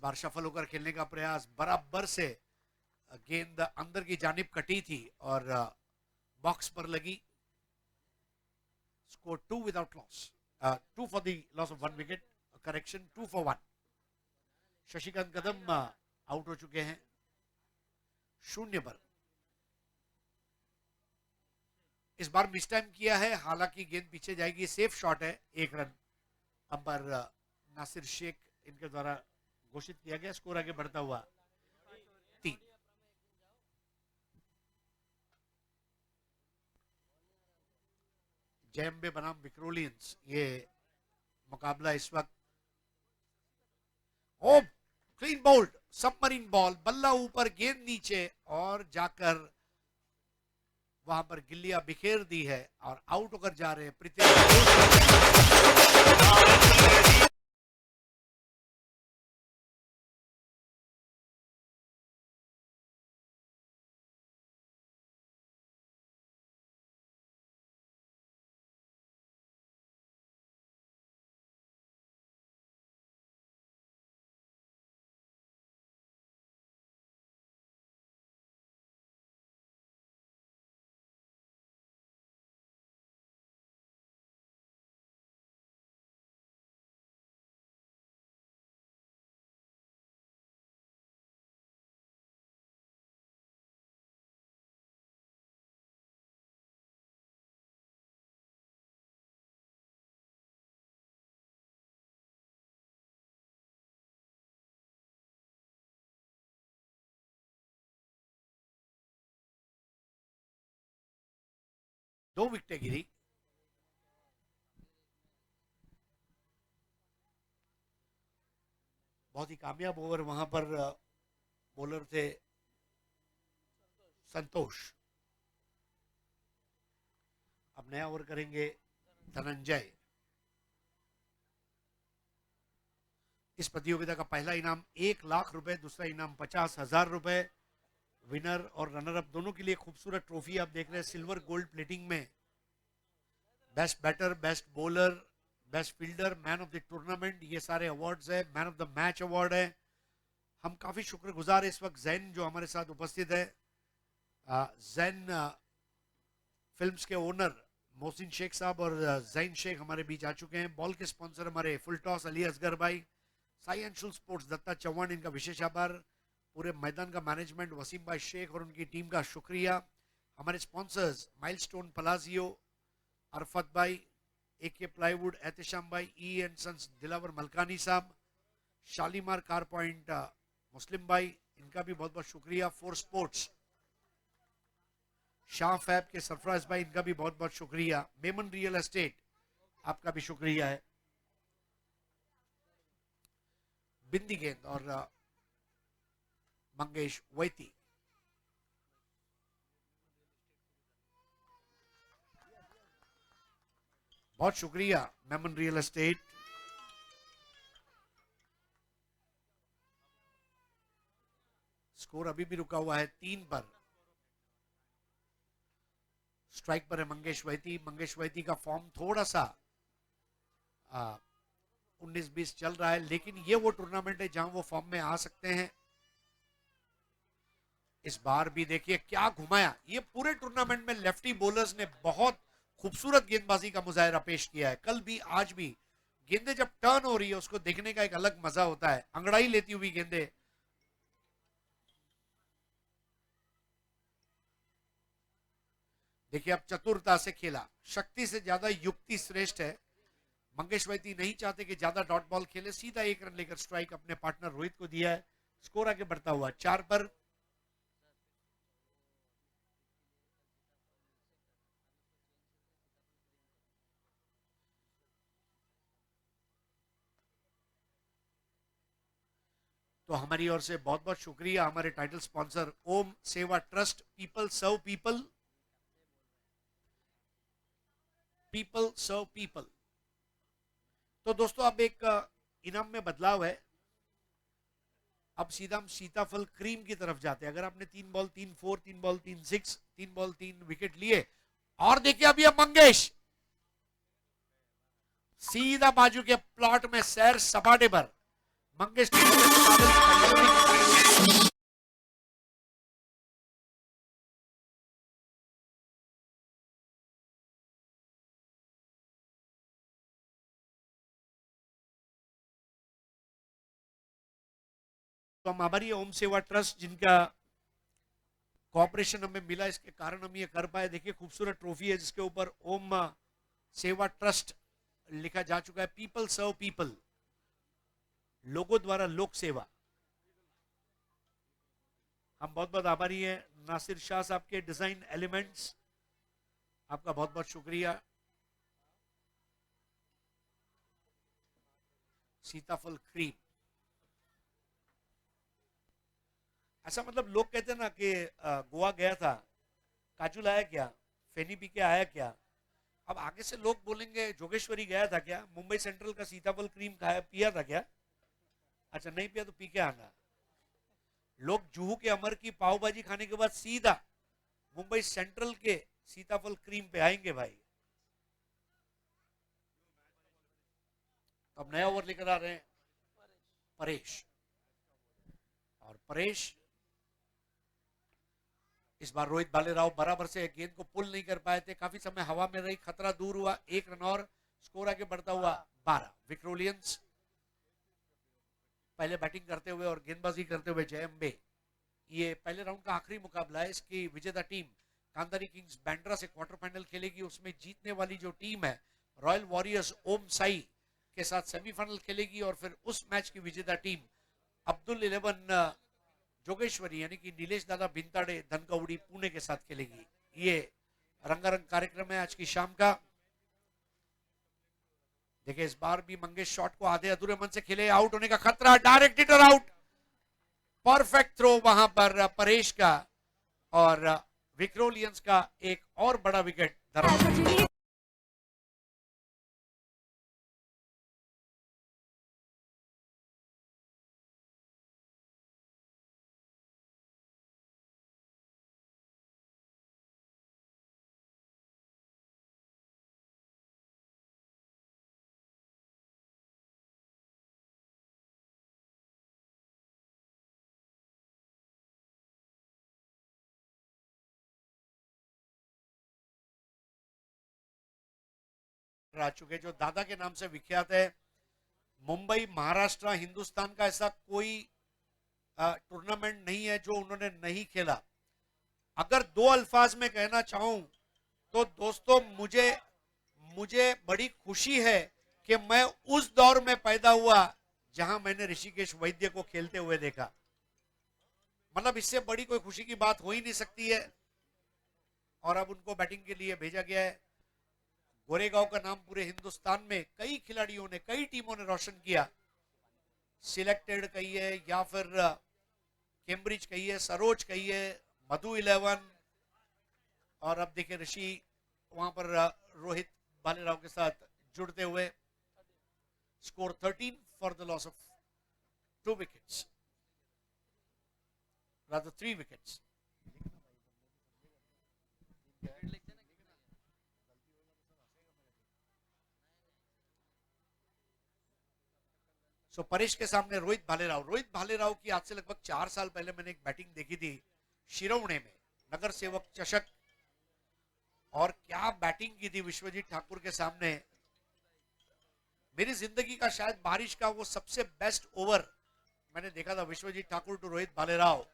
बार shuffle होकर खेलने का प्रयास, बराबर से गेंद अंदर की जानिब कटी थी और बॉक्स पर लगी। Score 2 without loss, 2 for the loss of 1 wicket, correction 2 for 1। Shashikant Kadam out हो चुके हैं 0 पर। इस बार मिस टाइम किया है, हालांकि गेंद पीछे जाएगी, सेफ शॉट है, 1 रन अंबर नासिर शेख इनके द्वारा घोषित किया गया। स्कोर आगे बढ़ता हुआ 3। जयम्बे बनाम विक्रोलियंस, ये मुकाबला इस वक्त। ओ क्लीन बोल्ड, सबमरीन बॉल, बल्ला ऊपर, गेंद नीचे और जाकर वहां पर गिल्लियां बिखेर दी है और आउट होकर जा रहे हैं प्रीति। 2 विकेटें गिरी। बहुत ही कामयाब ओवर वहां पर बॉलर थे संतोष। अब नया ओवर करेंगे धनंजय। इस प्रतियोगिता का पहला इनाम 1 लाख रुपए, दूसरा इनाम 50,000 रुपए। विनर और रनर अप दोनों के लिए खूबसूरत ट्रॉफी आप देख रहे हैं सिल्वर गोल्ड प्लेटिंग में। Best batter, best bowler, best fielder, man of the tournament, ये सारे अवार्ड्स है। Man of the match award है। हम काफी शुक्रगुजार है इस वक्त जैन जो हमारे साथ उपस्थित है। जैन फिल्म्स के ओनर मोहसिन शेख साहब और जैन शेख हमारे बीच आ चुके हैं। बॉल के स्पॉन्सर हमारे फुल टॉस अली असगर भाई, साई अंशुल स्पोर्ट्स दत्ता चौहान, इनका विशेष आभार। पूरे मैदान का मैनेजमेंट वसीम भाई शेख और उनकी टीम का शुक्रिया। हमारे स्पॉन्सर्स माइलस्टोन पलाजियो, अरफत भाई, AK प्लाईवुड, एहतशाम भाई, E&, सन्स दिलावर मलकानी साहब, शालीमार कार पॉइंट मुस्लिम भाई, इनका भी बहुत बहुत शुक्रिया। फोर स्पोर्ट्स शाह फैब के सरफराज भाई, इनका भी बहुत बहुत शुक्रिया। मेमन रियल एस्टेट, आपका भी शुक्रिया है। बिंदी गेंद और मंगेश वैती। बहुत शुक्रिया मेमन रियल एस्टेट। स्कोर अभी भी रुका हुआ है 3 पर। स्ट्राइक पर है मंगेश वैती। मंगेश वैती का फॉर्म थोड़ा सा 19-20 चल रहा है, लेकिन ये वो टूर्नामेंट है जहां वो फॉर्म में आ सकते हैं। इस बार भी देखिए क्या घुमाया। ये पूरे टूर्नामेंट में लेफ्टी बॉलर्स ने बहुत खूबसूरत गेंदबाजी का मुजाहरा पेश किया है। कल भी आज भी गेंदें जब टर्न हो रही है उसको देखने का एक अलग मजा होता है। अंगड़ाई लेती हुई गेंदें। देखिए अब चतुरता से खेला, शक्ति से ज्यादा युक्ति श्रेष्ठ है। मंगेश वैती नहीं चाहते कि ज्यादा डॉट बॉल खेले, सीधा 1 रन लेकर स्ट्राइक अपने पार्टनर रोहित को दिया है। स्कोर आगे बढ़ता हुआ 4 पर। तो हमारी ओर से बहुत बहुत शुक्रिया हमारे title sponsor Om Seva trust, people serve people, people serve people. तो दोस्तों अब एक इनाम में बदलाव है। अब सीधा हम सीताफल क्रीम की तरफ जाते हैं। अगर आपने 3 बॉल 3 4, 3 बॉल 3 6, 3 बॉल 3 विकेट लिए, और देखिए अभी अब मंगेश सीधा बाजू के प्लॉट में सैर सपाटे पर मंगेश तो हम आभारी है ओम सेवा ट्रस्ट जिनका कॉपरेशन हमें मिला, इसके कारण हम ये कर पाए। देखिए खूबसूरत ट्रॉफी है जिसके ऊपर ओम सेवा ट्रस्ट लिखा जा चुका है। पीपल सर्व पीपल, लोगों द्वारा लोक सेवा। हम बहुत बहुत आभारी हैं नासिर शाह साहब के डिजाइन एलिमेंट्स, आपका बहुत बहुत शुक्रिया। सीताफल क्रीम, ऐसा मतलब लोग कहते हैं ना कि गोवा गया था, काजू लाया क्या, फेनी पी के आया क्या। अब आगे से लोग बोलेंगे जोगेश्वरी गया था क्या, मुंबई सेंट्रल का सीताफल क्रीम खाया पिया था क्या। अच्छा नहीं पिया तो पी के आना। लोग जुहू के अमर की पाव भाजी खाने के बाद सीधा मुंबई सेंट्रल के सीताफल क्रीम पे आएंगे भाई। तो अब नया ओवर लेकर आ रहे हैं परेश, और परेश इस बार रोहित भालेराव बराबर से गेंद को पुल नहीं कर पाए थे, काफी समय हवा में रही, खतरा दूर हुआ, 1 रन और स्कोर आगे बढ़ता हुआ 12। विक्रोलियंस पहले बैटिंग करते हुए और गेंदबाजी करते हुए जय अम्बे। ये पहले राउंड का आखिरी मुकाबला है, इसकी विजेता टीम कांदारी किंग्स बैंड्रा से क्वार्टर फाइनल खेलेगी। उसमें जीतने वाली जो टीम है रॉयल वॉरियर्स ओम साई के साथ सेमीफाइनल खेलेगी, और फिर उस मैच की विजेता टीम अब्दुल 11 जोगेश्वरी यानी कि नीलेश दादा भिंताड़े धनकौड़ी पुणे के साथ खेलेगी। ये रंगारंग कार्यक्रम है आज की शाम का। देखिए इस बार भी मंगेश शॉट को आधे अधूरे मन से खेले, आउट होने का खतरा, direct hitter out, perfect throw वहां पर परेश का, और विक्रोलियंस का एक और बड़ा विकेट धरा। आ चुके जो दादा के नाम से विख्यात है। मुंबई महाराष्ट्र हिंदुस्तान का ऐसा कोई टूर्नामेंट नहीं है जो उन्होंने नहीं खेला। अगर 2 अल्फाज में कहना चाहूं तो दोस्तों मुझे मुझे बड़ी खुशी है कि मैं उस दौर में पैदा हुआ जहां मैंने ऋषिकेश वैद्य को खेलते हुए देखा। मतलब इससे बड़ी कोई खुशी की बात हो ही नहीं सकती है। और अब उनको बैटिंग के लिए भेजा गया है। गोरेगांव का नाम पूरे हिंदुस्तान में कई खिलाड़ियों ने, कई टीमों ने रोशन किया। सिलेक्टेड कहिए या फिर कैम्ब्रिज कहिए, सरोज कहिए, मधु 11, और अब देखिए ऋषि वहां पर रोहित भालेराव के साथ जुड़ते हुए। Score 13 for the loss of 2 wickets, rather 3 wickets. सो परेश के सामने रोहित भालेराव। रोहित भालेराव की आज से लगभग 4 साल पहले मैंने एक बैटिंग देखी थी शिरौणे में, नगर सेवक चषक, और क्या बैटिंग की थी विश्वजीत ठाकुर के सामने। मेरी जिंदगी का शायद बारिश का वो सबसे बेस्ट ओवर मैंने देखा था, विश्वजीत ठाकुर टू रोहित भालेराव।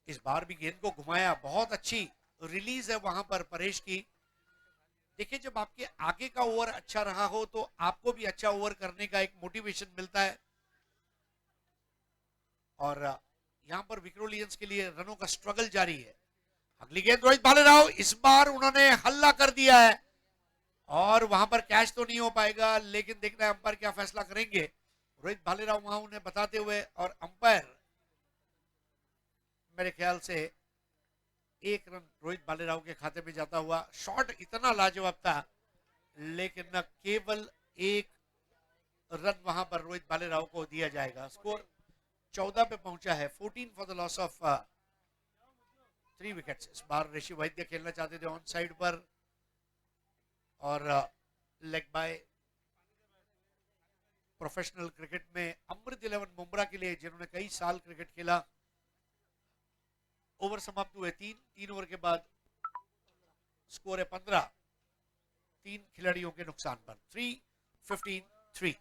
इस बार भी गेंद को घुमाया, बहुत अच्छी रिलीज है वहां पर परेश की। देखिए जब आपके आगे का ओवर अच्छा रहा हो तो आपको भी अच्छा ओवर करने का एक मोटिवेशन मिलता है। और यहां पर विक्रोलियंस के लिए रनों का स्ट्रगल जारी है। अगली गेंद रोहित भालेराव, इस बार उन्होंने हल्ला कर दिया है, और वहां पर कैच तो नहीं हो पाएगा, लेकिन देखना है अंपायर क्या फैसला करेंगे। रोहित भालेराव वहां उन्हें बताते हुए, और अंपायर मेरे ख्याल से 1 रन रोहित भालेराव के खाते में जाता हुआ। शॉट इतना लाजवाब था, लेकिन न केवल 1 रन वहां पर रोहित भालेराव को दिया जाएगा। स्कोर 14 पे पहुंचा है, 14 for the loss of 3 wickets. इस बार ऋषि वैद्य खेलना चाहते थे ऑन साइड पर, और लेग बाय। प्रोफेशनल क्रिकेट में अमृत 11 बुमराह के लिए, जिन्होंने कई साल क्रिकेट खेला। ओवर समाप्त हुए 3 ओवर के बाद स्कोर है 15, 3 खिलाड़ियों के नुकसान पर, 3-15-3।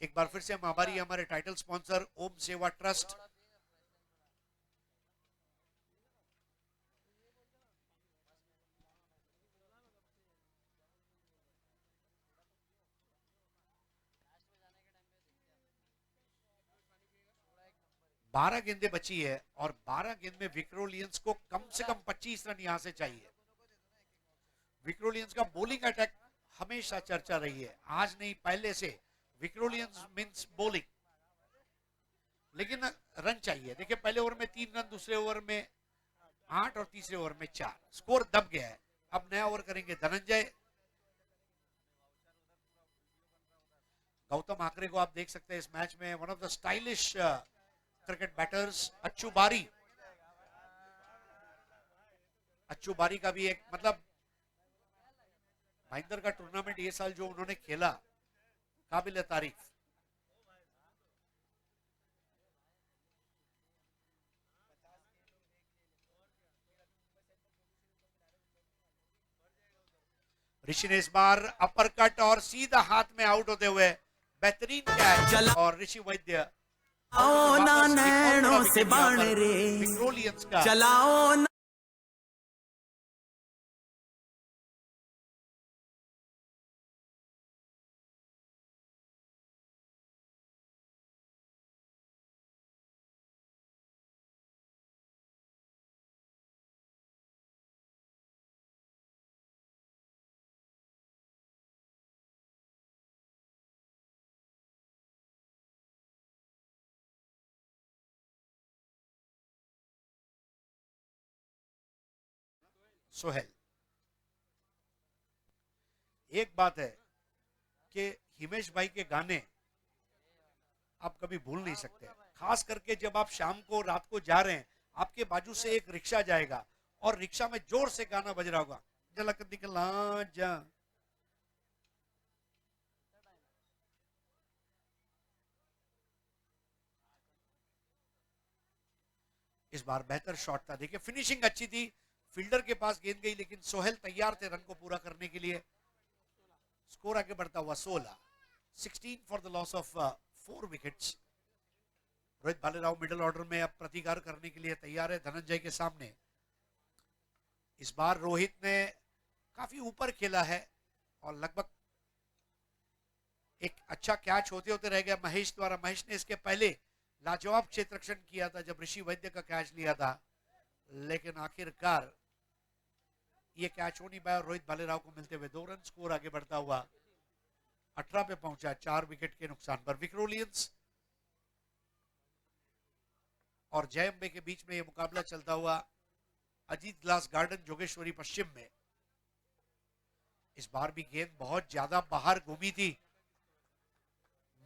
एक बार फिर से हम आभारी हैं हमारे title sponsor Om Seva trust. बारह गेंदें बची है और 12 गेंद में विक्रोलियंस को कम से कम 25 रन यहां से चाहिए। विक्रोलियंस का बॉलिंग अटैक हमेशा चर्चा रही है, आज नहीं पहले से। विक्रोलियंस मींस बॉलिंग, लेकिन रन चाहिए। देखिए पहले ओवर में 3 रन, दूसरे ओवर में 8 और तीसरे ओवर में 4। स्कोर दब गया है। अब नया ओवर करेंगे धनंजय। गौतम आकरे को आप देख सकते हैं इस मैच में, one of the stylish cricket batters. अच्छू बारी का भी एक मतलब महेंद्र का टूर्नामेंट ये साल जो उन्होंने खेला, काबिल तारीफ। ऋषि ने इस बार अपर कट और सीधा हाथ में आउट होते हुए बेहतरीन कैच, और ऋषि वैद्य चलाओ ना नैनों से बाण रे, विक्रोलियंस का चलाओ ना। सोहेल। एक बात है कि हिमेश भाई के गाने आप कभी भूल नहीं सकते, खास करके जब आप शाम को रात को जा रहे हैं, आपके बाजू से एक रिक्शा जाएगा और रिक्शा में जोर से गाना बज रहा होगा, झलक दिखला जा। इस बार बेहतर शॉट था, देखिए फिनिशिंग अच्छी थी, फील्डर के पास गेंद गई, लेकिन सोहेल तैयार थे रन को पूरा करने के लिए। स्कोर आगे बढ़ता हुआ 16 for the loss of 4 wickets. Rohit Bhalerao middle order में अब प्रतिकार करने के लिए तैयार है धनंजय के सामने। इस बार रोहित ने काफी ऊपर खेला है और लगभग एक अच्छा कैच होते होते रह गया महेश द्वारा। महेश ने इसके पहले लाजवाब क्षेत्ररक्षण किया था जब ऋषि वैद्य का कैच लिया था, लेकिन आखिरकार ये कैच हो नहीं पाया और रोहित भालेराव को मिलते हुए 2 रन। स्कोर आगे बढ़ता हुआ 18 पे पहुंचा 4 विकेट के नुकसान पर। विक्रोलियंस और जय अंबे के बीच में यह मुकाबला चलता हुआ अजीत ग्लास गार्डन जोगेश्वरी पश्चिम में। इस बार भी गेंद बहुत ज्यादा बाहर घूमी थी,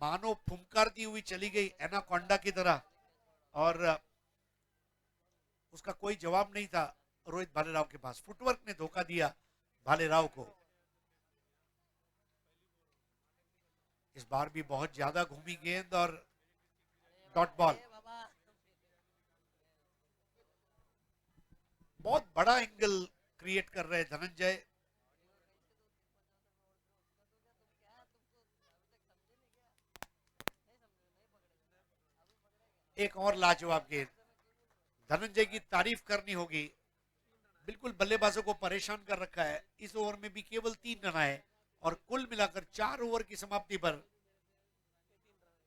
मानो फुंकारती हुई चली गई एनाकोंडा की तरह, और उसका कोई जवाब नहीं था रोहित भालेराव के पास। फुटवर्क ने धोखा दिया भालेराव को। इस बार भी बहुत ज्यादा घूमी गेंद और डॉट बॉल। बहुत बड़ा एंगल क्रिएट कर रहे धनंजय। एक और लाजवाब गेंद, धनंजय की तारीफ करनी होगी, बिल्कुल बल्लेबाजों को परेशान कर रखा है। इस ओवर में भी केवल 3 रन आए और कुल मिलाकर 4 ओवर की समाप्ति पर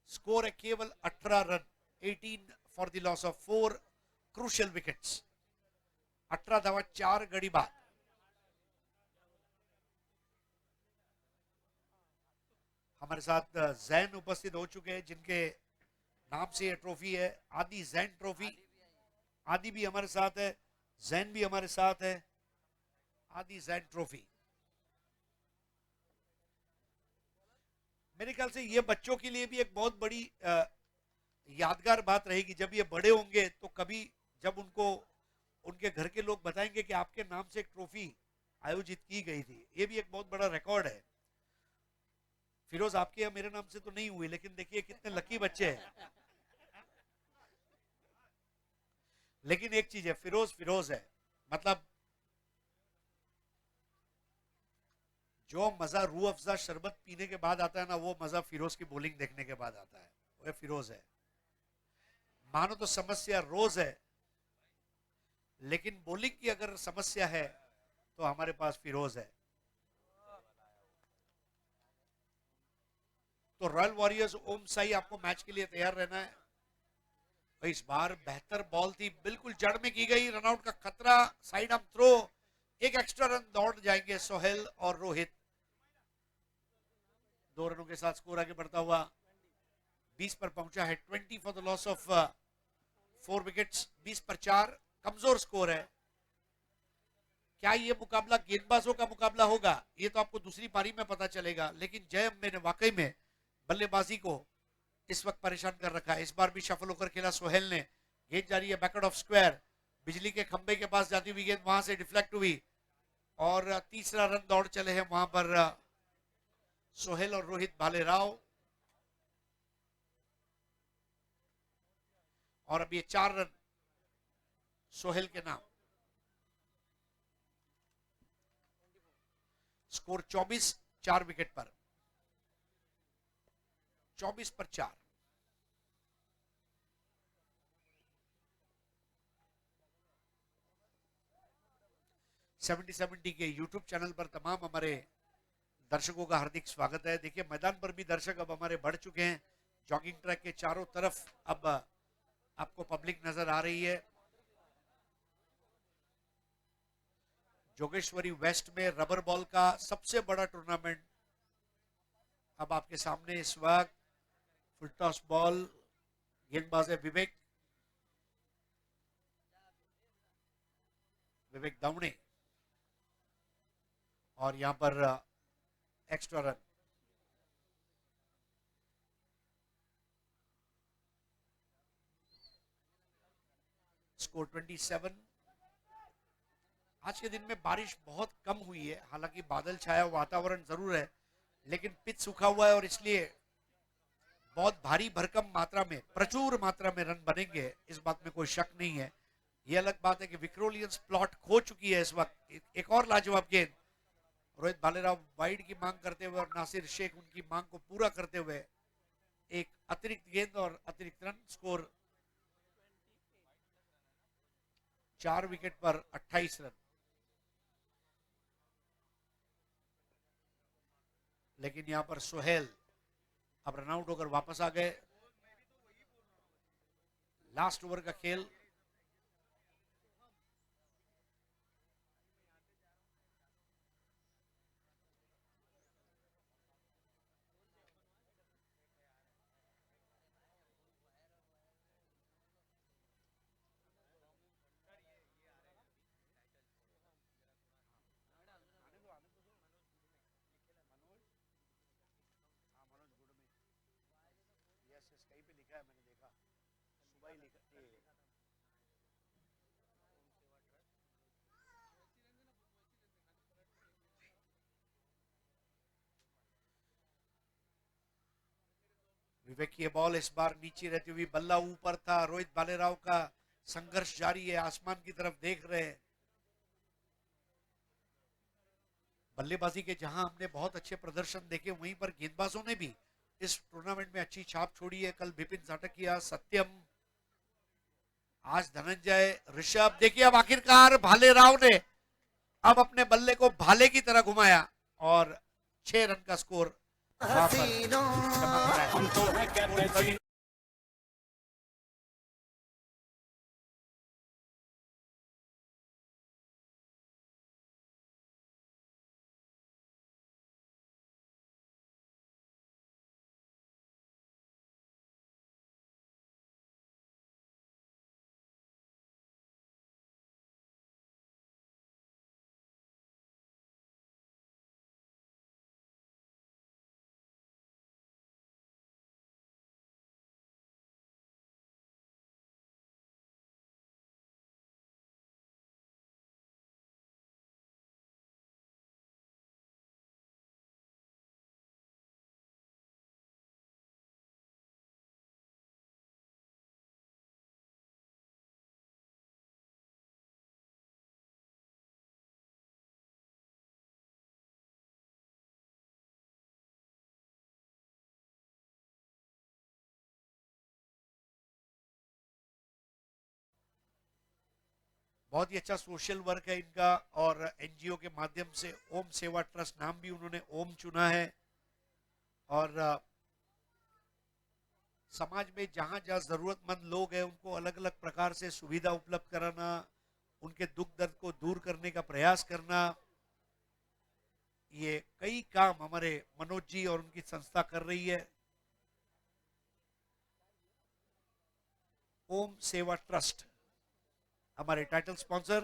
स्कोर है केवल 18 run. 18 for the loss of 4 crucial wickets. 18 धावा 4 गड़ी बाद। हमारे साथ जैन उपस्थित हो चुके हैं जिनके नाम से ये ट्रॉफी है, आदि जैन ट्रॉफी। आदि भी हमारे साथ है, जैन भी हमारे साथ है। आदि जैन ट्रॉफी मेरे ख्याल से ये बच्चों के लिए भी एक बहुत बड़ी यादगार बात रहेगी। जब ये बड़े होंगे तो कभी जब उनको उनके घर के लोग बताएंगे कि आपके नाम से एक ट्रॉफी आयोजित की गई थी, ये भी एक बहुत बड़ा रिकॉर्ड है। फिरोज आपके या मेरे नाम से तो नहीं हुई, लेकिन देखिए कितने लकी बच्चे हैं। लेकिन एक चीज है, फिरोज फिरोज है, मतलब जो मजा रूह अफ़ज़ा शरबत पीने के बाद आता है ना, वो मजा फिरोज की बॉलिंग देखने के बाद आता है। वह फिरोज है। मानो तो समस्या रोज है, लेकिन बॉलिंग की अगर समस्या है तो हमारे पास फिरोज है। तो रॉयल वॉरियर्स ओम साई आपको मैच के लिए तैयार रहना है। इस बार बेहतर बॉल थी, बिल्कुल जड़ में की गई, रनआउट का खतरा, साइड आर्म थ्रो, एक एक्स्ट्रा रन दौड़ जाएंगे सोहेल और रोहित। 2 रनों के साथ स्कोर आगे बढ़ता हुआ 20 पर पहुंचा है। 20 for the loss of 4 wickets. 20 पर 4 कमजोर स्कोर है। क्या ये मुकाबला गेंदबाजों का मुकाबला होगा, ये तो आपको दूसरी पारी में पता चलेगा। लेकिन जय अम्बे ने वाकई में बल्लेबाजी को इस वक्त परेशान कर रखा है। इस बार भी शफल होकर खेला सोहेल ने। गेंद जा रही है बैकवर्ड ऑफ स्क्वायर, बिजली के खंबे के पास जाती हुई गेंद वहां से डिफ्लेक्ट हुई और तीसरा रन दौड़ चले हैं वहां पर सोहेल और रोहित भालेराव। और अब ये 4 रन सोहेल के नाम। स्कोर 24, 4 विकेट पर। 24 पर 4। टी के यूट्यूब चैनल पर तमाम हमारे दर्शकों का हार्दिक स्वागत है। देखिए मैदान पर भी दर्शक अब हमारे बढ़ चुके हैं। जॉगिंग ट्रैक के चारों तरफ अब आपको पब्लिक नजर आ रही है। जोगेश्वरी वेस्ट में रबर बॉल का सबसे बड़ा टूर्नामेंट अब आपके सामने इस वक्त। फुल टॉस बॉल, गेंदबाज है विवेक दावणे और यहां पर एक्स्ट्रा रन। स्कोर 27। आज के दिन में बारिश बहुत कम हुई है, हालांकि बादल छाया वातावरण जरूर है, लेकिन पिच सूखा हुआ है और इसलिए बहुत भारी भरकम मात्रा में, प्रचुर मात्रा में रन बनेंगे, इस बात में कोई शक नहीं है। यह अलग बात है कि विक्रोलियंस प्लॉट खो चुकी है इस वक्त। एक और लाजवाब गेंद, रोहित भालेराव वाइड की मांग करते हुए और नासिर शेख उनकी मांग को पूरा करते हुए एक अतिरिक्त गेंद और अतिरिक्त रन। स्कोर 4 विकेट पर 28 रन। लेकिन यहां पर सोहेल अब रनआउट होकर वापस आ गए। लास्ट ओवर का खेल। कहीं पे लिखा है, मैंने देखा सुबह ही लिखा। विवेक की बॉल इस बार नीचे रहती हुई, बल्ला ऊपर था। रोहित भालेराव का संघर्ष जारी है, आसमान की तरफ देख रहे हैं। बल्लेबाजी के जहां हमने बहुत अच्छे प्रदर्शन देखे, वहीं पर गेंदबाजों ने भी इस टूर्नामेंट में अच्छी छाप छोड़ी है। कल विपिन साटकिया, सत्यम, आज धनंजय, ऋषभ। देखिए अब आखिरकार भालेराव ने अब अपने बल्ले को भाले की तरह घुमाया और 6 रन का स्कोर वहां पर चमक रहा है। बहुत ही अच्छा सोशल वर्क है इनका और एनजीओ के माध्यम से ओम सेवा ट्रस्ट, नाम भी उन्होंने ओम चुना है। और समाज में जहां जहां जरूरतमंद लोग हैं उनको अलग अलग प्रकार से सुविधा उपलब्ध कराना, उनके दुख दर्द को दूर करने का प्रयास करना, ये कई काम हमारे मनोज जी और उनकी संस्था कर रही है। ओम सेवा ट्रस्ट हमारे टाइटल स्पॉन्सर।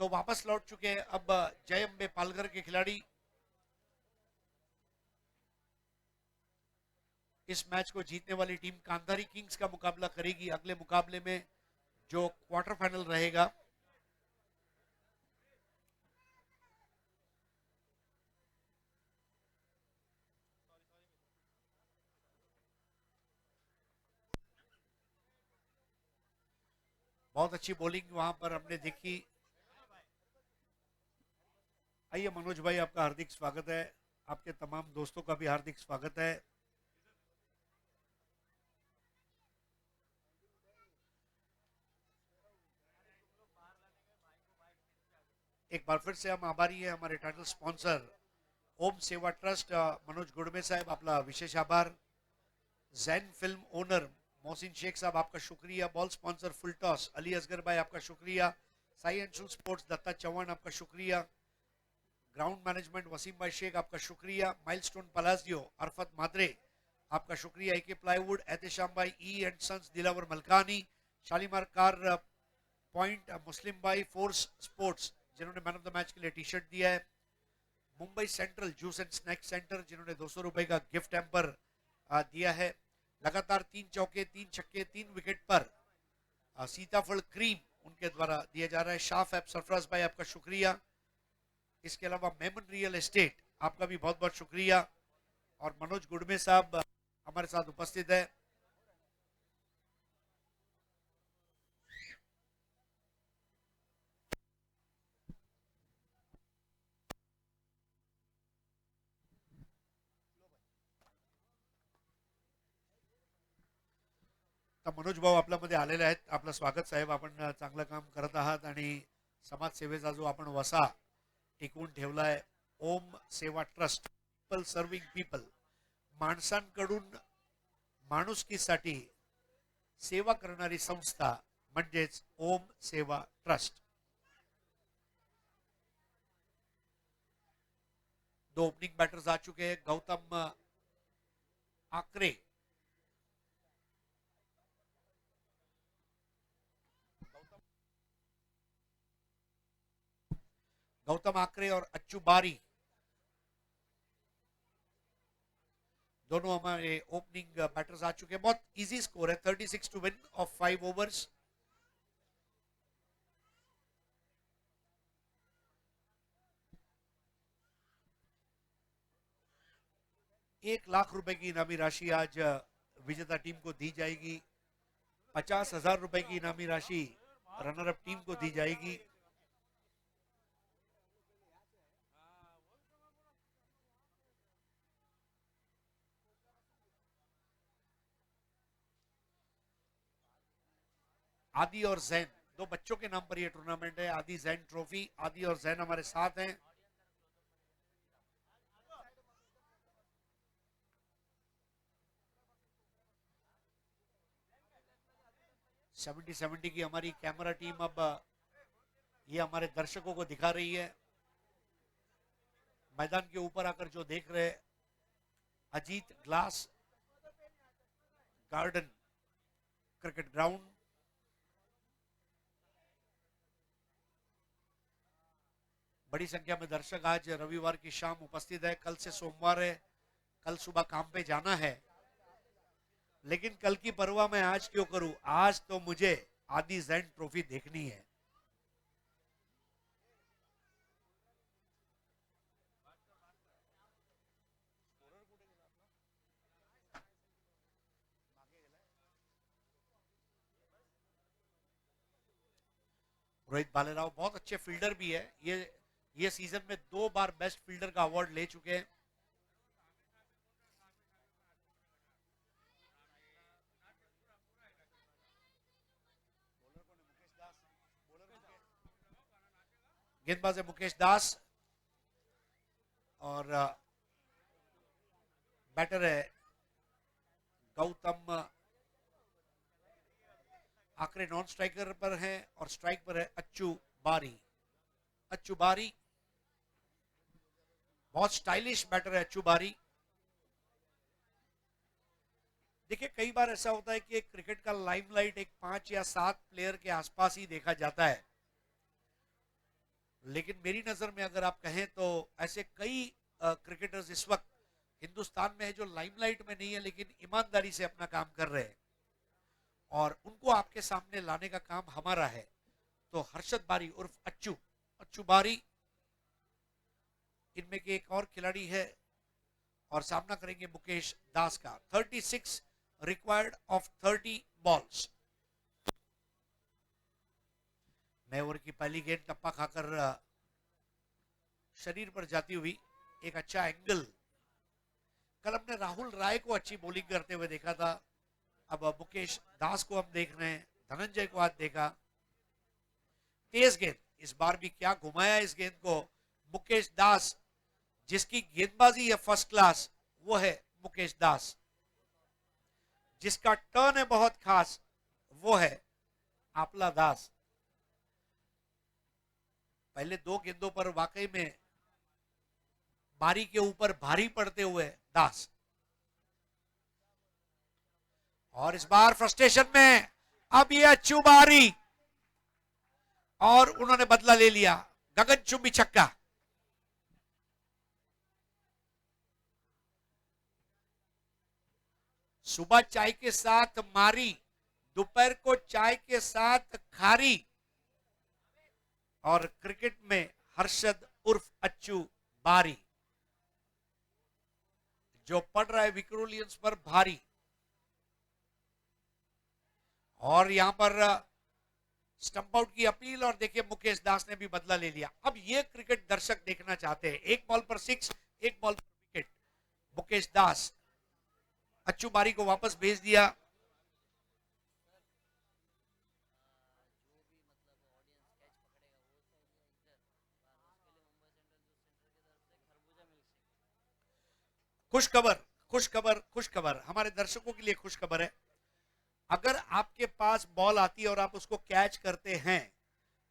तो वापस लौट चुके हैं अब जय अंबे पालघर के खिलाड़ी। इस मैच को जीतने वाली टीम कांधारी किंग्स का मुकाबला करेगी अगले मुकाबले में, जो क्वार्टर फाइनल रहेगा। बहुत अच्छी बॉलिंग वहां पर हमने देखी। आइए मनोज भाई, आपका हार्दिक स्वागत है, आपके तमाम दोस्तों का भी हार्दिक स्वागत है। एक बार फिर से हम आभारी हैं हमारे title sponsor Om Seva trust, Manoj गुड़मे साहब आपका विशेष आभार। जैन फिल्म ओनर मोहसिन शेख साहब आपका शुक्रिया। Ball sponsor full toss Ali Asgar भाई आपका शुक्रिया। साई अंशुल स्पोर्ट्स दत्ता चौहान आपका शुक्रिया। ग्राउंड मैनेजमेंट वसीम भाई शेख आपका शुक्रिया। माइलस्टोन पलाजियो अरफत मादरे आपका शुक्रिया। एके प्लाईवुड एहतेशाम भाई E and sons Dilawar Malkani. Shalimar car point मुस्लिम भाई फोर्स स्पोर्ट्स जिन्होंने मैन ऑफ द मैच के लिए टी शर्ट दिया है। Mumbai central juice and snack centre जिन्होंने 200 रुपए का गिफ्ट हैम्पर दिया है। लगातार 3 चौके 3 छक्के 3 विकेट पर सीताफल क्रीम उनके द्वारा दिया जा रहा है। शाफ एप सरफराज भाई आपका शुक्रिया। इसके अलावा मेमन रियल एस्टेट आपका भी बहुत बहुत शुक्रिया। और मनोज गुड़मे साहब हमारे साथ उपस्थित है। तर मनोज भाऊ आपल्यामध्ये आलेले आहेत, आपलं स्वागत साहेब। आपण चांगलं काम करत आहात आणि समाजसेवेचा जो आपण वसा टिकवून ठेवलाय, ओम Seva trust, people serving people, माणसांकडून माणुसकीसाठी सेवा करणारी संस्था म्हणजेच ओम सेवा ट्रस्ट। 2 ओपनिंग बैटर्स आ चुके हैं। गौतम आकरे और अच्छू बारी दोनों हमारे ओपनिंग बैटर्स आ चुके हैं। बहुत इजी स्कोर है, 36 टू विन ऑफ 5 ओवर्स। ₹1,00,000 की इनामी राशि आज विजेता टीम को दी जाएगी। 50,000 रुपए की इनामी राशि रनर अप टीम को दी जाएगी। आदि और जैन, 2 बच्चों के नाम पर यह टूर्नामेंट है, आदि जैन ट्रॉफी। आदि और जैन हमारे साथ हैं। सेवेंटी 70 की हमारी कैमरा टीम अब ये हमारे दर्शकों को दिखा रही है। मैदान के ऊपर आकर जो देख रहे हैं, Ajit glass garden cricket ground, बड़ी संख्या में दर्शक आज रविवार की शाम उपस्थित है। कल से सोमवार है, कल सुबह काम पे जाना है, लेकिन कल की परवाह मैं आज क्यों करूं, आज तो मुझे आदि जैन ट्रॉफी देखनी है। रोहित भालेराव बहुत अच्छे फील्डर भी है, ये सीजन में 2 बार बेस्ट फील्डर का अवार्ड ले चुके हैं। गेंदबाज है मुकेश दास और बैटर है गौतम आखिरी नॉन स्ट्राइकर पर है और स्ट्राइक पर है अच्चू बारी। अच्चू बारी बहुत स्टाइलिश बैटर है अच्चू बारी। देखिए कई बार ऐसा होता है कि क्रिकेट का लाइमलाइट एक 5 या 7 प्लेयर के आसपास ही देखा जाता है, लेकिन मेरी नजर में अगर आप कहें तो ऐसे कई क्रिकेटर्स इस वक्त हिंदुस्तान में है जो लाइमलाइट में नहीं है लेकिन ईमानदारी से अपना काम कर रहे हैं और उनको आपके सामने लाने का काम हमारा है। तो हर्षद बारी उर्फ अच्चू, अच्चू बारी इनमें के एक और खिलाड़ी है और सामना करेंगे मुकेश दास का। 36 रिक्वायर्ड ऑफ 30 बॉल्स। नए ओवर की पहली गेंद टप्पा खाकर शरीर पर जाती हुई, एक अच्छा एंगल। कल हमने राहुल राय को अच्छी बॉलिंग करते हुए देखा था, अब मुकेश दास को हम देख रहे हैं, धनंजय को आज देखा। तेज गेंद, इस बार भी क्या घुमाया इस गेंद को मुकेश दास। जिसकी गेंदबाजी है फर्स्ट क्लास वो है मुकेश दास, जिसका टर्न है बहुत खास वो है आपला दास। पहले दो गेंदों पर वाकई में बारी के ऊपर भारी पड़ते हुए दास, और इस बार फ्रस्ट्रेशन में अब ये अच्चू बारी और उन्होंने बदला ले लिया, गगनचुंबी छक्का। सुबह चाय के साथ मारी, दोपहर को चाय के साथ खारी, और क्रिकेट में हर्षद उर्फ अच्चू बारी जो पड़ रहा है विक्रोलियंस पर भारी। और यहां पर स्टंप आउट की अपील और देखिए मुकेश दास ने भी बदला ले लिया। अब ये क्रिकेट दर्शक देखना चाहते हैं, एक बॉल पर 6, एक बॉल पर विकेट। मुकेश दास अच्चू बारी को वापस भेज दिया। खुशखबर, खुशखबर, खुशखबर, हमारे दर्शकों के लिए खुशखबर है। अगर आपके पास बॉल आती है और आप उसको कैच करते हैं,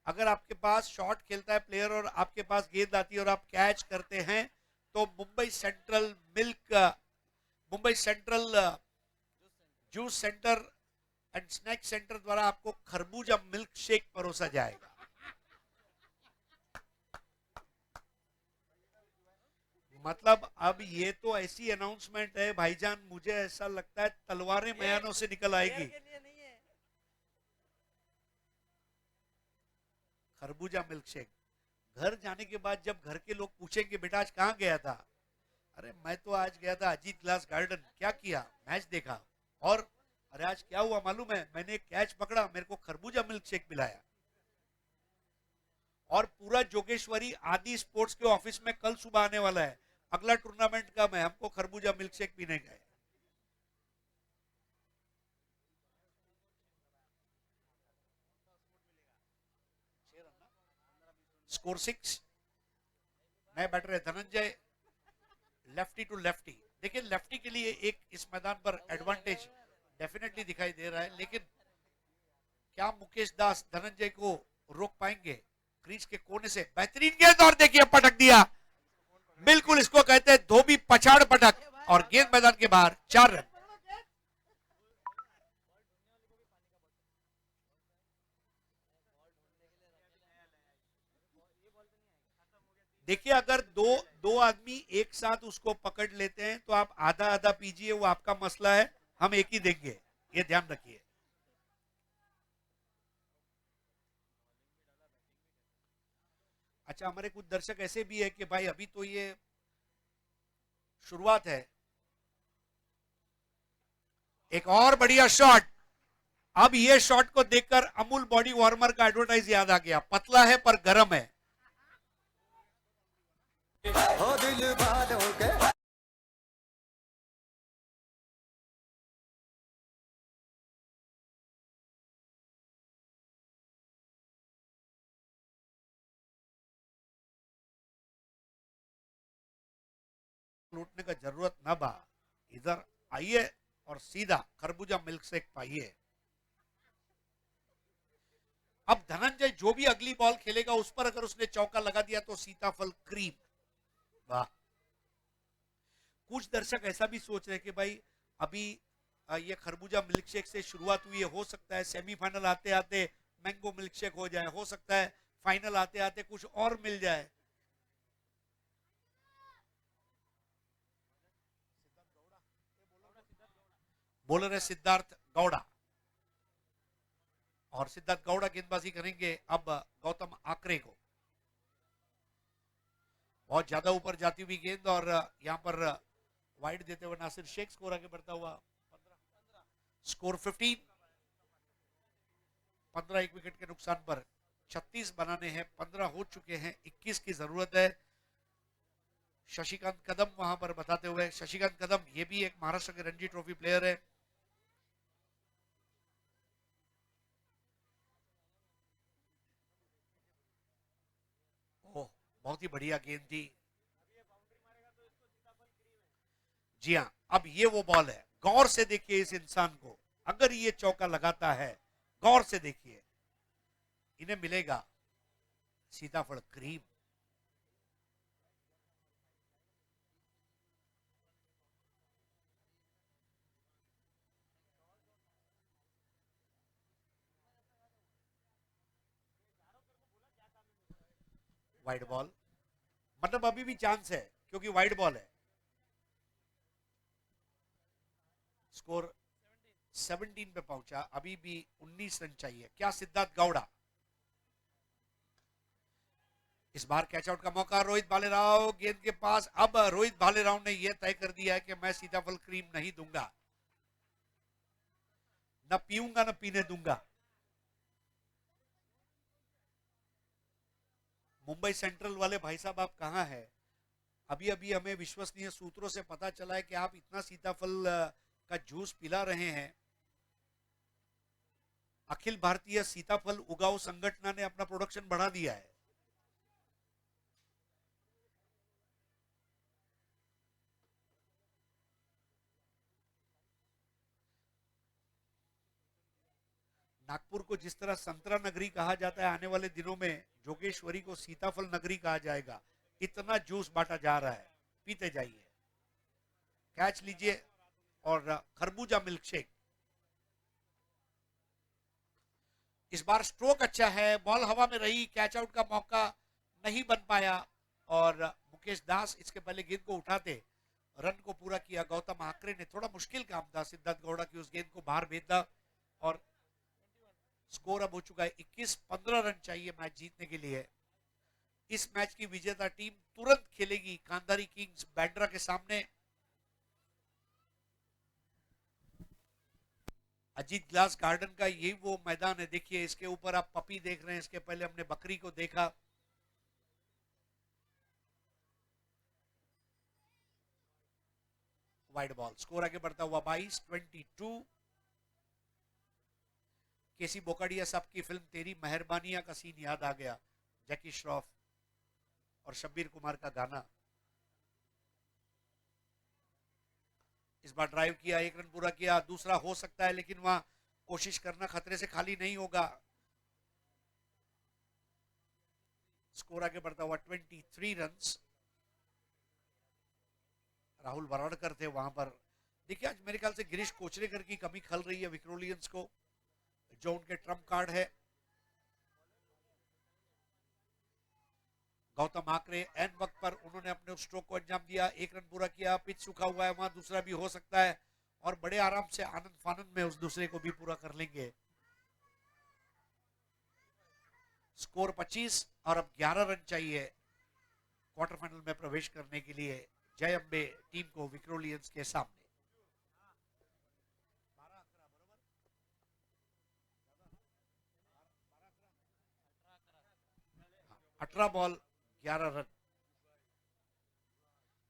अगर आपके पास शॉट खेलता है प्लेयर और आपके पास गेंद आती है और आप कैच करते हैं, तो Mumbai central juice centre and snack centre द्वारा आपको खरबूजा मिल्क शेक परोसा जाएगा। मतलब अब ये तो ऐसी अनाउंसमेंट है भाईजान, मुझे ऐसा लगता है तलवारें मयानों से निकल आएगी। खरबूजा मिल्क शेक। घर जाने के बाद जब घर के लोग पूछेंगे बेटा आज कहां गया था, अरे मैं तो आज गया था अजीत ग्लास गार्डन। क्या किया? मैच देखा। और अरे आज क्या हुआ मालूम है, मैंने कैच पकड़ा, मेरे को खरबूजा मिल्क शेक पिलाया। और पूरा जोगेश्वरी आदि स्पोर्ट्स के ऑफिस में कल सुबह आने वाला है, अगला टूर्नामेंट कब है, हमको खरबूजा मिल्क शेक पीने गए। स्कोर 6। नए बैटर है धनंजय, लेफ्टी टू लेफ्टी। देखिए लेफ्टी के लिए एक इस मैदान पर एडवांटेज डेफिनेटली दिखाई दे रहा है, लेकिन क्या मुकेश दास धनंजय को रोक पाएंगे? क्रीज के कोने से बेहतरीन गेंद और देखिए पटक दिया। बिल्कुल इसको कहते हैं धोबी पछाड़ पटक, और गेंद मैदान के बाहर। 4 रन। देखिए अगर दो आदमी एक साथ उसको पकड़ लेते हैं तो आप आधा आधा पीजिए, वो आपका मसला है, हम एक ही देंगे, ये ध्यान रखिए। अच्छा हमारे कुछ दर्शक ऐसे भी है कि भाई अभी तो ये शुरुआत है। एक और बढ़िया शॉट। अब ये शॉट को देखकर अमूल बॉडी वार्मर का एडवर्टाइज याद आ गया, पतला है पर गर्म है। हो दिल बालों के लूटने का जरूरत ना बा, इधर आइए और सीधा खरबूजा मिल्क शेक पाइए। अब धनंजय जो भी अगली बॉल खेलेगा उस पर अगर उसने चौका लगा दिया तो सीताफल क्रीम। वाह। कुछ दर्शक ऐसा भी सोच रहे कि भाई अभी ये खरबूजा मिल्क शेक से शुरुआत हुई है, हो सकता है सेमीफाइनल आते आते मैंगो मिल्क शेक हो जाए, हो सकता है फाइनल आते आते कुछ और मिल जाए। बॉलर है सिद्धार्थ गौड़ा, और सिद्धार्थ गौड़ा गेंदबाजी करेंगे अब गौतम आकरे को। बहुत ज्यादा ऊपर जाती हुई गेंद और यहां पर वाइड देते हुए नासिर शेख स्कोर आगे बढ़ता हुआ। स्कोर 15, 15 एक विकेट के नुकसान पर 36 बनाने हैं, 15 हो चुके हैं, 21 की जरूरत है। शशिकांत कदम वहां पर बताते हुए, शशिकांत कदम ये भी एक महाराष्ट्र के रणजी ट्रॉफी प्लेयर है। ओह, बहुत ही बढ़िया गेंद थी। जी हाँ, अब ये वो बॉल है, गौर से देखिए इस इंसान को, अगर ये चौका लगाता है गौर से देखिए, इन्हें मिलेगा सीताफल क्रीम। वाइड बॉल, मतलब अभी भी चांस है क्योंकि वाइड बॉल है। स्कोर 17 पे पहुंचा, अभी भी 19 रन चाहिए। क्या सिद्धार्थ गौड़ा, इस बार कैच आउट का मौका रोहित भालेराव गेंद के पास। अब रोहित भालेराव ने यह तय कर दिया है कि मैं सीताफल क्रीम नहीं दूंगा, न पीऊंगा न पीने दूंगा। मुंबई सेंट्रल वाले भाई साहब आप कहां हैं? अभी अभी हमें विश्वसनीय सूत्रों से पता चला है कि आप इतना सीताफल का जूस पिला रहे हैं। अखिल भारतीय सीताफल उगाओ संगठन ने अपना प्रोडक्शन बढ़ा दिया है। नागपुर को जिस तरह संतरा नगरी कहा जाता है, आने वाले दिनों में जोगेश्वरी को सीताफल नगरी कहा जाएगा। इतना जूस बांटा जा रहा है, पीते जाइए। कैच लीजिए और खरबूजा मिल्क शेक। इस बार स्ट्रोक अच्छा है, बॉल हवा में रही, कैच आउट का मौका नहीं बन पाया और मुकेश दास इसके पहले गेंद को उठाते रन को पूरा किया। गौतम आकरे ने, थोड़ा मुश्किल काम था सिद्धार्थ गौड़ा की उस गेंद को बाहर भेजना। और स्कोर अब हो चुका है 21, 15 रन चाहिए मैच जीतने के लिए। इस मैच की विजेता टीम तुरंत खेलेगी कांधारी किंग्स बैंड्रा के सामने। अजीत ग्लास गार्डन का यही वो मैदान है, देखिए इसके ऊपर आप पपी देख रहे हैं, इसके पहले हमने बकरी को देखा। वाइड बॉल, स्कोर आगे बढ़ता हुआ 22, 22। केसी बोकाडिया साहब की फिल्म तेरी मेहरबानियां का सीन याद आ गया, जैकी श्रॉफ और शब्बीर कुमार का गाना। इस बार ड्राइव किया, एक रन पूरा किया, दूसरा हो सकता है लेकिन वहां कोशिश करना खतरे से खाली नहीं होगा। स्कोर आगे बढ़ता हुआ 23 रन। राहुल वराड़कर थे वहां पर। देखिए आज मेरे ख्याल से गिरीश कोचरेकर की कमी खल रही है विक्रोलियंस को, जो उनके ट्रम्प कार्ड है। गौतम आकरे एन वक्त पर उन्होंने अपने स्ट्रोक को अंजाम दिया, एक रन पूरा किया। पिच सूखा हुआ है, वहां दूसरा भी हो सकता है और बड़े आराम से आनंद फानंद में उस दूसरे को भी पूरा कर लेंगे। स्कोर 25 और अब 11 रन चाहिए क्वार्टर फाइनल में प्रवेश करने के लिए जय अंबे टीम को विक्रोलियंस के सामने। 18 बॉल 11 रन।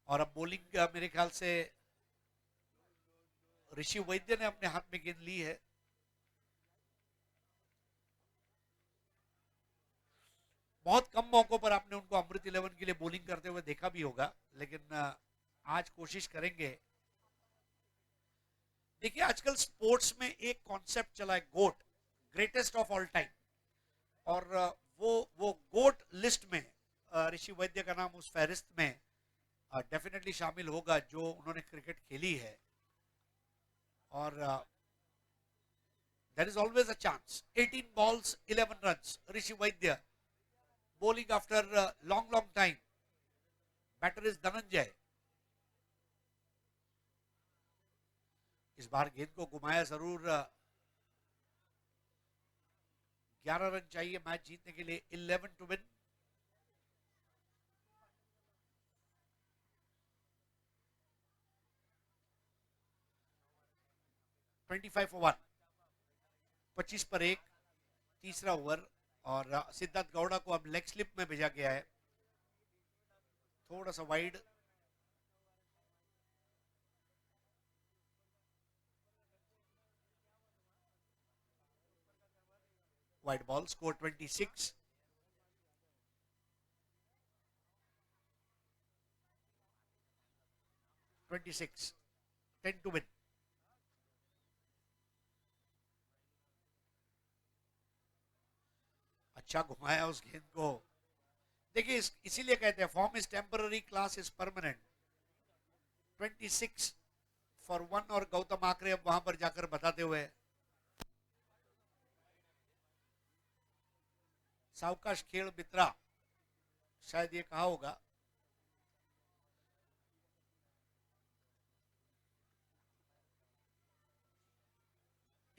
और अब बॉलिंग मेरे ख्याल से ऋषि वैद्य ने अपने हाथ में गेंद ली है। बहुत कम मौकों पर आपने उनको अमृत 11 के लिए बॉलिंग करते हुए देखा भी होगा, लेकिन आज कोशिश करेंगे। देखिए आजकल स्पोर्ट्स में एक कॉन्सेप्ट चला है गोट, ग्रेटेस्ट ऑफ ऑल टाइम, और वो गोट लिस्ट में ऋषि वैद्य का नाम उस फहरिस्त में डेफिनेटली शामिल होगा जो उन्होंने क्रिकेट खेली है। और there is always a chance. 18 balls 11 runs, Rishi Vaidya bowling after long time. Batter is Dhananjay. इस बार गेंद को घुमाया जरूर। 11 रन चाहिए मैच जीतने के लिए, 11 to win। $25 for 1, 25 पर 1, तीसरा ओवर। और सिद्धार्थ गौड़ा को अब लेग स्लिप में भेजा गया है, थोड़ा सा wide. Wide ball, score 26। $26, 10 to win। अच्छा घुमाया उस गेंद को। देखिए इसीलिए कहते हैं form is temporary, class is permanent. 26 for 1। और गौतम आकरे अब वहां पर जाकर बताते हुए, सावकाश खेल मित्रा, शायद ये कहा होगा।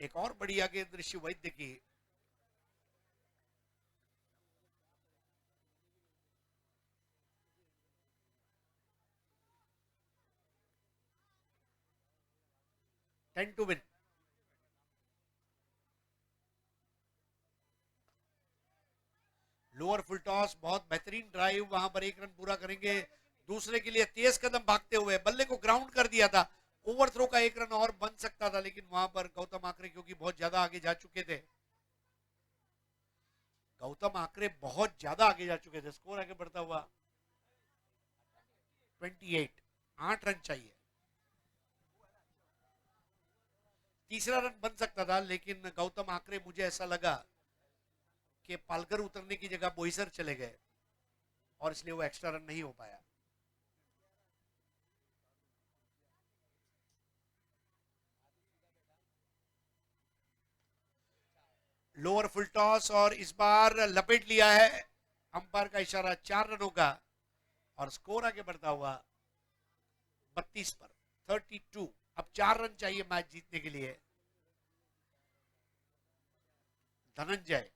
एक और बढ़िया गेंद ऋषि वैद्य की। Ten to win. Lower full toss, बहुत बेहतरीन ड्राइव, वहां पर 1 रन पूरा करेंगे। दूसरे के लिए तेज कदम भागते हुए बल्ले को ग्राउंड कर दिया था। ओवर थ्रो का 1 रन और बन सकता था, लेकिन वहां पर गौतम आकरे क्योंकि बहुत ज्यादा आगे जा चुके थे। गौतम आकरे बहुत ज्यादा आगे जा चुके थे। स्कोर आगे बढ़ता हुआ 28, 8 रन चाहिए। तीसरा रन बन सकता था, लेकिन गौतम आकरे, मुझे ऐसा लगा कि पालकर उतरने की जगह बोईसर चले गए और इसलिए वो एक्स्ट्रा रन नहीं हो पाया। लोअर फुल टॉस, और इस बार लपेट लिया है अंपायर का इशारा 4 रनों का, और स्कोर आगे बढ़ता हुआ 32 पर 32। अब 4 रन चाहिए मैच जीतने के लिए। धनंजय,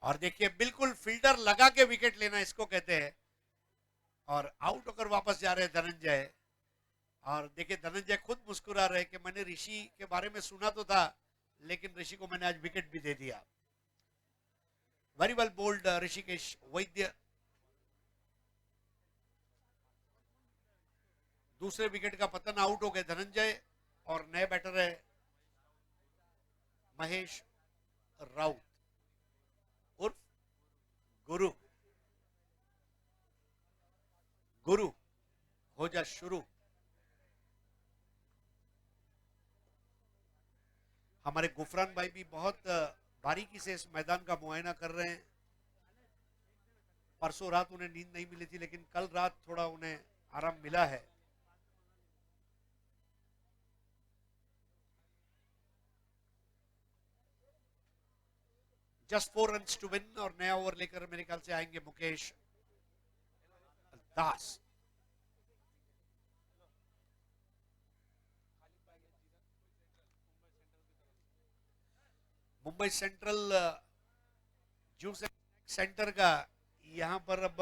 और देखिए बिल्कुल फील्डर लगा के विकेट लेना इसको कहते हैं। और आउट होकर वापस जा रहे हैं धनंजय। और देखिए धनंजय खुद मुस्कुरा रहे कि मैंने ऋषि के बारे में सुना तो था, लेकिन ऋषि को मैंने आज विकेट भी दे दिया। वेरी वेल बोल्ड ऋषिकेश वैद्य। दूसरे विकेट का पतन, आउट हो गए धनंजय, और नए बैटर है महेश राउत उर्फ गुरु। गुरु हो जा शुरू। हमारे गुफरान भाई भी बहुत बारीकी से इस मैदान का मुआयना कर रहे हैं। परसों रात उन्हें नींद नहीं मिली थी, लेकिन कल रात थोड़ा उन्हें आराम मिला है। जस्ट 4 रन टू विन, और नया ओवर लेकर मेरे ख्याल से आएंगे मुकेश दास। मुंबई सेंट्रल जूस सेंटर का यहां पर अब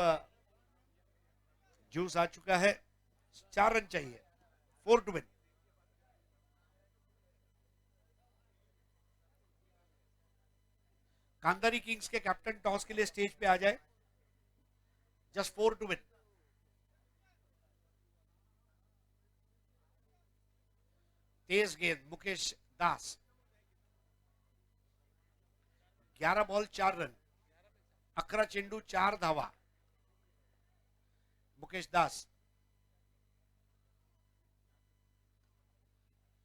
जूस आ चुका है। 4 रन चाहिए, 4 टू विन। कांदारी किंग्स के कैप्टन टॉस के लिए स्टेज पे आ जाए। Just 4 to win. तेज गेंद मुकेश दास 11 बॉल 4 रन, 11 चेंडू 4 धावा। मुकेश दास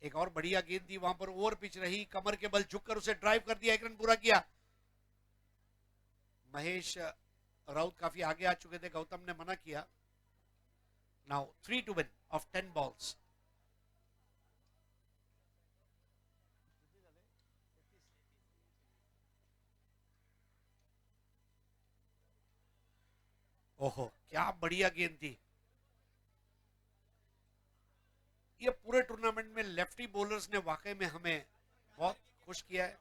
एक और बढ़िया गेंद थी, वहां पर ओवर पिच रही, कमर के बल झुककर उसे ड्राइव कर दिया, 1 रन पूरा किया। महेश राउत काफी आगे आ चुके थे, गौतम ने मना किया। Now 3 to win of 10 balls। ओहो क्या बढ़िया गेंद थी। ये पूरे टूर्नामेंट में लेफ्टी बॉलर्स ने वाकई में हमें बहुत खुश किया है।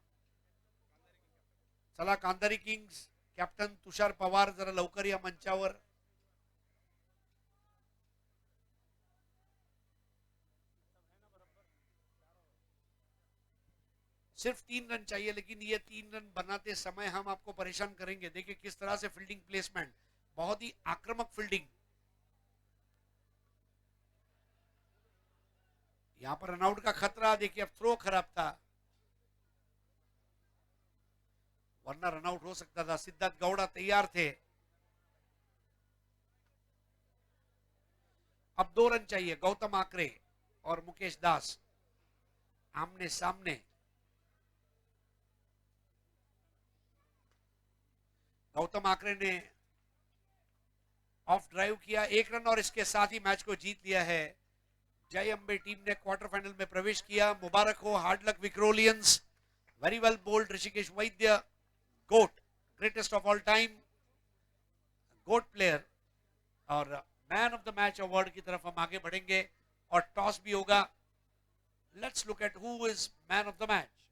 चला कांधारी किंग्स कॅप्टन तुषार पवार जरा लवकर या मंचावर। सिर्फ 3 रन चाहिए, लेकिन ये 3 रन बनाते समय हम आपको परेशान करेंगे। देखिए किस तरह से फील्डिंग प्लेसमेंट, बहुत ही आक्रामक फील्डिंग। यहां पर रनआउट का खतरा, देखिए अब थ्रो खराब था, वरना रनआउट हो सकता था। सिद्धार्थ गौड़ा तैयार थे। अब 2 रन चाहिए। गौतम आकरे और मुकेश दास आमने सामने। गौतम आकरे ने ऑफ ड्राइव किया, 1 रन, और इसके साथ ही मैच को जीत लिया है। जय अंबे टीम ने क्वार्टर फाइनल में प्रवेश किया। मुबारक हो, hard luck Vikrolians. Very well bowled Rishikesh Vaidya, GOAT, greatest of all time, GOAT player. और man of the match award की तरफ हम आगे बढ़ेंगे और टॉस भी होगा। Let's look at who is man of the match.